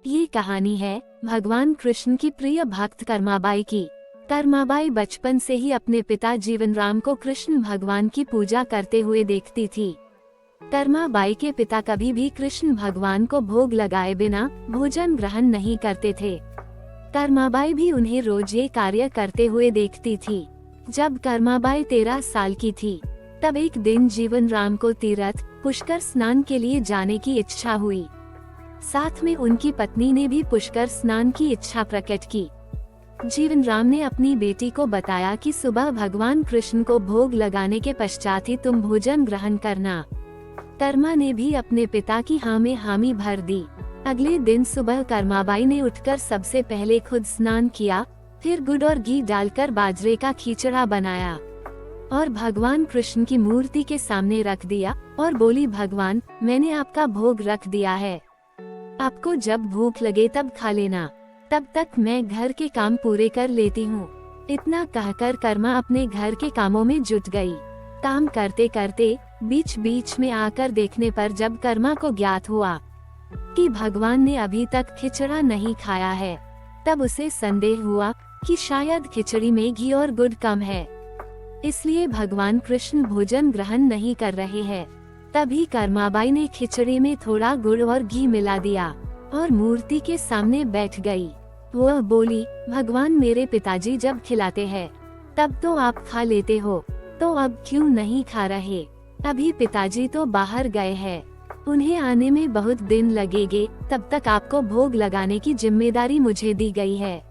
ये कहानी है भगवान कृष्ण की प्रिय भक्त कर्माबाई की। कर्माबाई बचपन से ही अपने पिता जीवनराम को कृष्ण भगवान की पूजा करते हुए देखती थी। कर्माबाई के पिता कभी भी कृष्ण भगवान को भोग लगाए बिना भोजन ग्रहण नहीं करते थे। कर्माबाई भी उन्हें रोज ये कार्य करते हुए देखती थी। जब कर्माबाई 13 साल की थी, तब एक दिन जीवनराम को तीर्थ पुष्कर स्नान के लिए जाने की इच्छा हुई। साथ में उनकी पत्नी ने भी पुष्कर स्नान की इच्छा प्रकट की। जीवनराम ने अपनी बेटी को बताया कि सुबह भगवान कृष्ण को भोग लगाने के पश्चात ही तुम भोजन ग्रहण करना। कर्मा ने भी अपने पिता की हाँ में हामी भर दी। अगले दिन सुबह कर्माबाई ने उठकर सबसे पहले खुद स्नान किया, फिर गुड़ और घी डालकर बाजरे का खिचड़ा बनाया और भगवान कृष्ण की मूर्ति के सामने रख दिया और बोली, भगवान, मैंने आपका भोग रख दिया है, आपको जब भूख लगे तब खा लेना, तब तक मैं घर के काम पूरे कर लेती हूँ। इतना कहकर कर्मा अपने घर के कामों में जुट गई। काम करते करते बीच बीच में आकर देखने पर जब कर्मा को ज्ञात हुआ कि भगवान ने अभी तक खिचड़ा नहीं खाया है, तब उसे संदेह हुआ कि शायद खिचड़ी में घी और गुड़ कम है, इसलिए भगवान कृष्ण भोजन ग्रहण नहीं कर रहे हैं। तभी कर्माबाई ने खिचड़ी में थोड़ा गुड़ और घी मिला दिया और मूर्ति के सामने बैठ गई। वह बोली, भगवान, मेरे पिताजी जब खिलाते हैं तब तो आप खा लेते हो, तो अब क्यों नहीं खा रहे? अभी पिताजी तो बाहर गए हैं, उन्हें आने में बहुत दिन लगेंगे, तब तक आपको भोग लगाने की जिम्मेदारी मुझे दी गई है,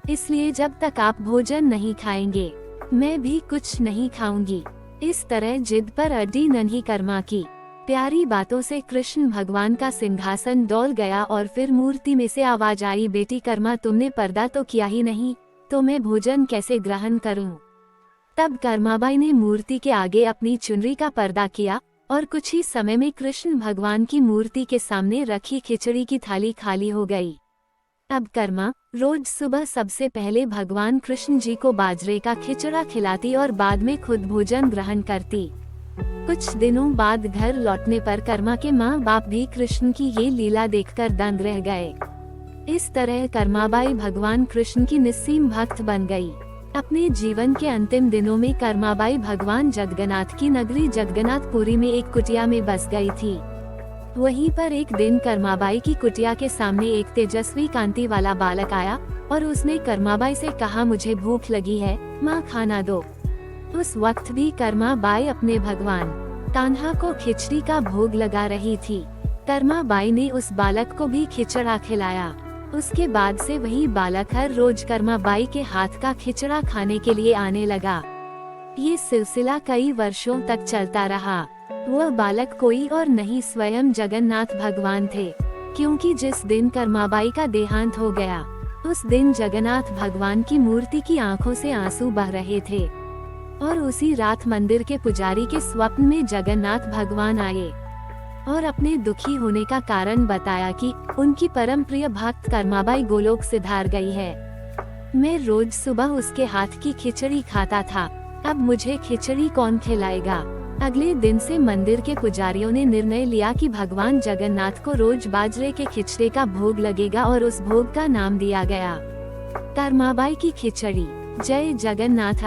इसलिए जब तक आप भोजन नहीं खाएंगे मैं भी कुछ नहीं खाऊंगी। इस तरह जिद पर अड़ी नन्ही कर्मा की प्यारी बातों से कृष्ण भगवान का सिंहासन डोल गया और फिर मूर्ति में से आवाज आई, बेटी कर्मा, तुमने पर्दा तो किया ही नहीं, तो मैं भोजन कैसे ग्रहण करूं? तब कर्माबाई ने मूर्ति के आगे अपनी चुनरी का पर्दा किया और कुछ ही समय में कृष्ण भगवान की मूर्ति के सामने रखी खिचड़ी की थाली खाली हो गई। अब कर्मा रोज सुबह सबसे पहले भगवान कृष्ण जी को बाजरे का खिचड़ा खिलाती और बाद में खुद भोजन ग्रहण करती। कुछ दिनों बाद घर लौटने पर कर्मा के माँ बाप भी कृष्ण की ये लीला देखकर दंग रह गए। इस तरह कर्माबाई भगवान कृष्ण की निस्सीम भक्त बन गई। अपने जीवन के अंतिम दिनों में कर्माबाई भगवान जगन्नाथ की नगरी जगन्नाथपुरी में एक कुटिया में बस गई थी। वहीं पर एक दिन कर्माबाई की कुटिया के सामने एक तेजस्वी कांति वाला बालक आया और उसने कर्माबाई से कहा, मुझे भूख लगी है, माँ, खाना दो। उस वक्त भी कर्माबाई अपने भगवान कान्हा को खिचड़ी का भोग लगा रही थी। कर्माबाई ने उस बालक को भी खिचड़ा खिलाया। उसके बाद से वही बालक हर रोज कर्माबाई के हाथ का खिचड़ा खाने के लिए आने लगा। ये सिलसिला कई वर्षों तक चलता रहा। वह बालक कोई और नहीं, स्वयं जगन्नाथ भगवान थे, क्योंकि जिस दिन कर्माबाई का देहांत हो गया उस दिन जगन्नाथ भगवान की मूर्ति की आंखों से आंसू बह रहे थे और उसी रात मंदिर के पुजारी के स्वप्न में जगन्नाथ भगवान आए और अपने दुखी होने का कारण बताया कि उनकी परम प्रिय भक्त कर्माबाई गोलोक सिधार गई है। मैं रोज सुबह उसके हाथ की खिचड़ी खाता था, अब मुझे खिचड़ी कौन खिलाएगा? अगले दिन से मंदिर के पुजारियों ने निर्णय लिया कि भगवान जगन्नाथ को रोज बाजरे के खिचड़े का भोग लगेगा और उस भोग का नाम दिया गया कर्माबाई की खिचड़ी। जय जगन्नाथ।